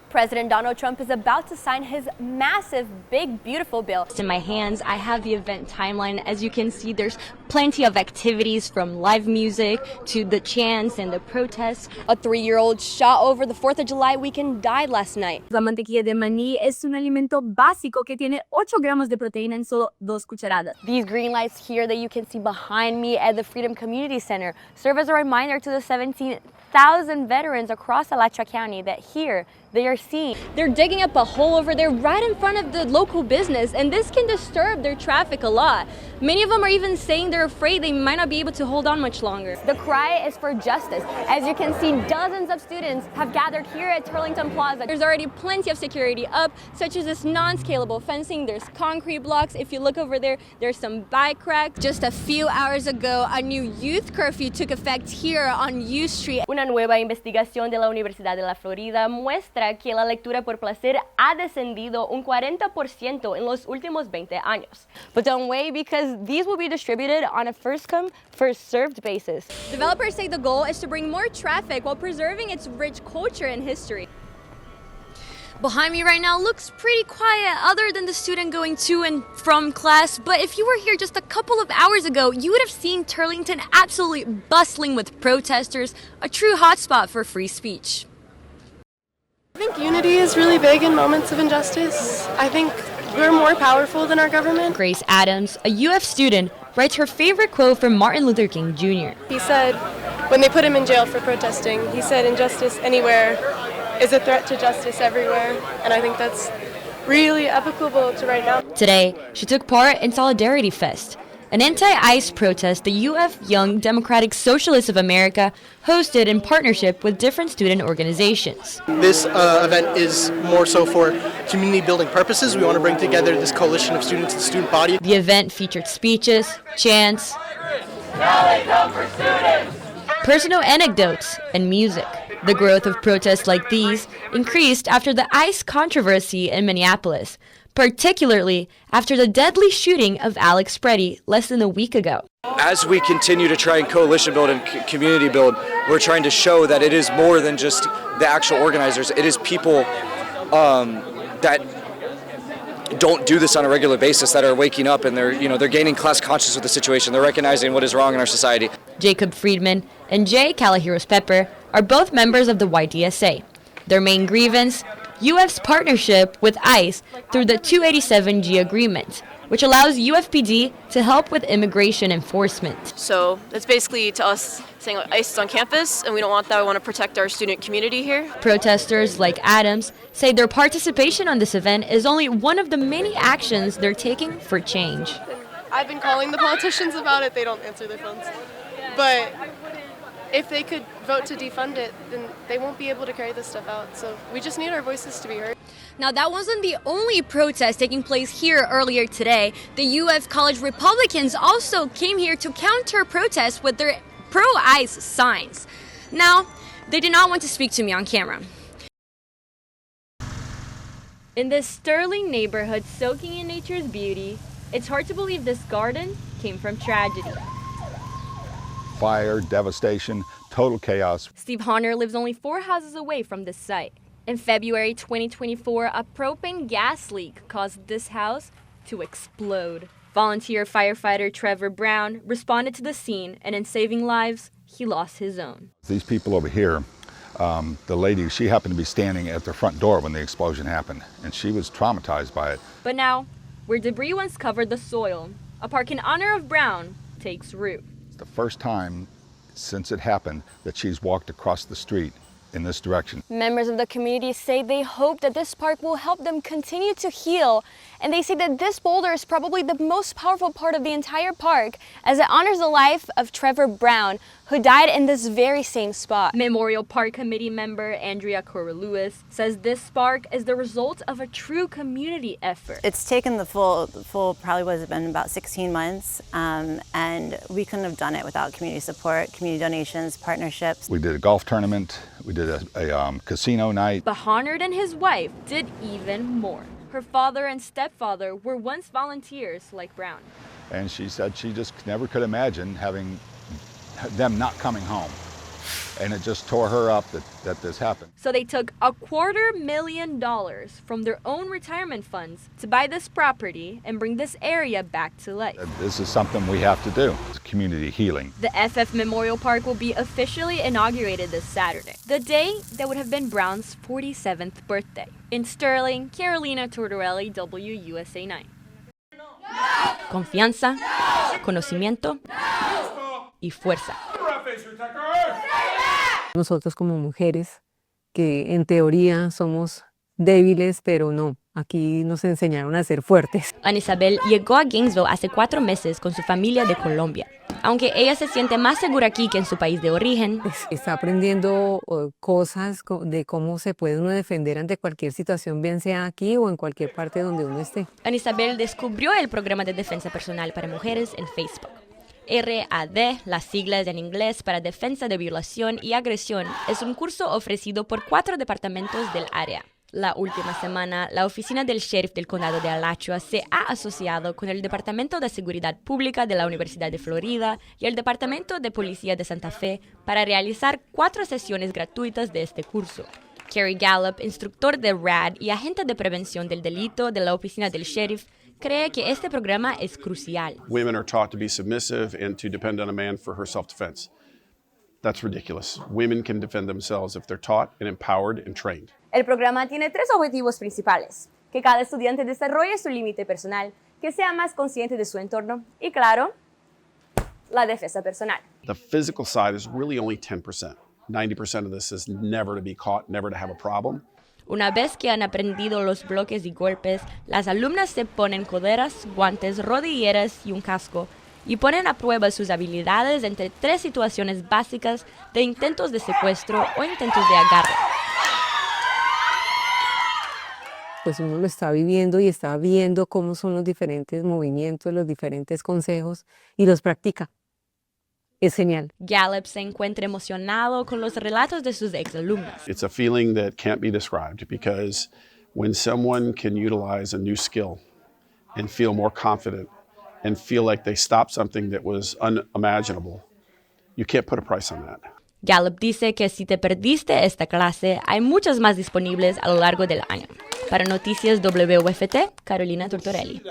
President Donald Trump is about to sign his massive, big, beautiful bill. In my hands, I have the event timeline. As you can see, there's plenty of activities from live music to the chants and the protests. A 3-year-old shot over the 4th of July weekend died last night. La mantequilla de maní es un alimento básico que tiene 8 gramos de proteína en solo 2 cucharadas. These green lights here that you can see behind me at the Freedom Community Center serve as a reminder to the 17,000 veterans across Alachua County that here they are seen. They're digging up a hole over there right in front of the local business, and this can disturb their traffic a lot. Many of them are even saying they're afraid they might not be able to hold on much longer. The cry is for justice. As you can see, dozens of students have gathered here at Turlington Plaza. There's already plenty of security up, such as this non-scalable fencing. There's concrete blocks. If you look over there, there's some bike racks. Just a few hours ago, a new youth curfew took effect here on U Street. Una nueva investigación de la Universidad de la Florida muestra que la lectura por placer ha descendido un 40% en los últimos 20 años. But don't wait, because these will be distributed on a first-come, first-served basis. Developers say the goal is to bring more traffic while preserving its rich culture and history. Behind me right now looks pretty quiet other than the student going to and from class, but if you were here just a couple of hours ago, you would have seen Turlington absolutely bustling with protesters, a true hotspot for free speech. I think unity is really big in moments of injustice. I think we're more powerful than our government. Grace Adams, a UF student, writes her favorite quote from Martin Luther King Jr. He said, when they put him in jail for protesting, he said, injustice anywhere is a threat to justice everywhere. And I think that's really applicable to right now. Today, she took part in Solidarity Fest, an anti-ICE protest the UF Young Democratic Socialists of America hosted in partnership with different student organizations. This event is more so for community building purposes. We want to bring together this coalition of students and student body. The event featured speeches, chants, personal anecdotes, and music. The growth of protests like these increased after the ICE controversy in Minneapolis, particularly after the deadly shooting of Alex Preddy less than a week ago. As we continue to try and coalition build and community build, we're trying to show that it is more than just the actual organizers. It is people that don't do this on a regular basis that are waking up and they're gaining class consciousness with the situation. They're recognizing what is wrong in our society. Jacob Friedman and Jay Calahiros Pepper are both members of the YDSA. Their main grievance: UF's partnership with ICE through the 287G agreement, which allows UFPD to help with immigration enforcement. So that's basically to us saying ICE is on campus and we don't want that. We want to protect our student community here. Protesters like Adams say their participation on this event is only one of the many actions they're taking for change. I've been calling the politicians about it. They don't answer their phones. But if they could vote to defund it, then they won't be able to carry this stuff out. So we just need our voices to be heard. Now, that wasn't the only protest taking place here earlier today. The UF College Republicans also came here to counter protests with their pro-ICE signs. Now, they did not want to speak to me on camera. In this sterling neighborhood soaking in nature's beauty, it's hard to believe this garden came from tragedy. Fire, devastation, total chaos. Steve Honor lives only 4 houses away from this site. In February 2024, a propane gas leak caused this house to explode. Volunteer firefighter Trevor Brown responded to the scene, and in saving lives, he lost his own. These people over here, the lady, she happened to be standing at the front door when the explosion happened, and she was traumatized by it. But now, where debris once covered the soil, a park in honor of Brown takes root. It's the first time since it happened that she's walked across the street in this direction. Members of the community say they hope that this park will help them continue to heal, and they say that this boulder is probably the most powerful part of the entire park, as it honors the life of Trevor Brown, who died in this very same spot. Memorial Park Committee member Andrea Cora-Lewis says this park is the result of a true community effort. It's taken the full probably was been about 16 months, and we couldn't have done it without community support, community donations, partnerships. We did a golf tournament, we did a casino night. But Honard and his wife did even more. Her father and stepfather were once volunteers like Brown. And she said she just never could imagine having them not coming home. and it just tore her up that this happened. So they took $250,000 from their own retirement funds to buy this property and bring this area back to life. This is something we have to do. It's community healing. The FF Memorial Park will be officially inaugurated this Saturday, the day that would have been Brown's 47th birthday. In Sterling, Carolina Tortorelli, WUSA 9. Confianza, conocimiento y fuerza. Nosotros como mujeres, que en teoría somos débiles, pero no, aquí nos enseñaron a ser fuertes. Ana Isabel llegó a Gainesville hace 4 meses con su familia de Colombia. Aunque ella se siente más segura aquí que en su país de origen, Está aprendiendo cosas de cómo se puede uno defender ante cualquier situación, bien sea aquí o en cualquier parte donde uno esté. Ana Isabel descubrió el programa de defensa personal para mujeres en Facebook. RAD, las siglas en inglés para Defensa de Violación y Agresión, es un curso ofrecido por 4 departamentos del área. La última semana, la oficina del sheriff del condado de Alachua se ha asociado con el Departamento de Seguridad Pública de la Universidad de Florida y el Departamento de Policía de Santa Fe para realizar 4 sesiones gratuitas de este curso. Kerry Gallup, instructor de RAD y agente de prevención del delito de la oficina del sheriff, cree que este programa es crucial. Women are taught to be submissive and to depend on a man for her self-defense. That's ridiculous. Women can defend themselves if they're taught and empowered and trained. El programa tiene 3 objetivos principales: que cada estudiante desarrolle su límite personal, que sea más consciente de su entorno y, claro, la defensa personal. The physical side is really only 10%. 90% of this is never to be caught, never to have a problem. Una vez que han aprendido los bloques y golpes, las alumnas se ponen coderas, guantes, rodilleras y un casco y ponen a prueba sus habilidades entre 3 situaciones básicas de intentos de secuestro o intentos de agarre. Pues uno lo está viviendo y está viendo cómo son los diferentes movimientos, los diferentes consejos y los practica. Es genial. Gallup se encuentra emocionado con los relatos de sus exalumnas. It's a feeling that can't be described because when someone can utilize a new skill and feel more confident and feel like they stopped something that was unimaginable, you can't put a price on that. Gallup dice que si te perdiste esta clase, hay muchas más disponibles a lo largo del año. Para Noticias WUFT, Carolina Tortorelli.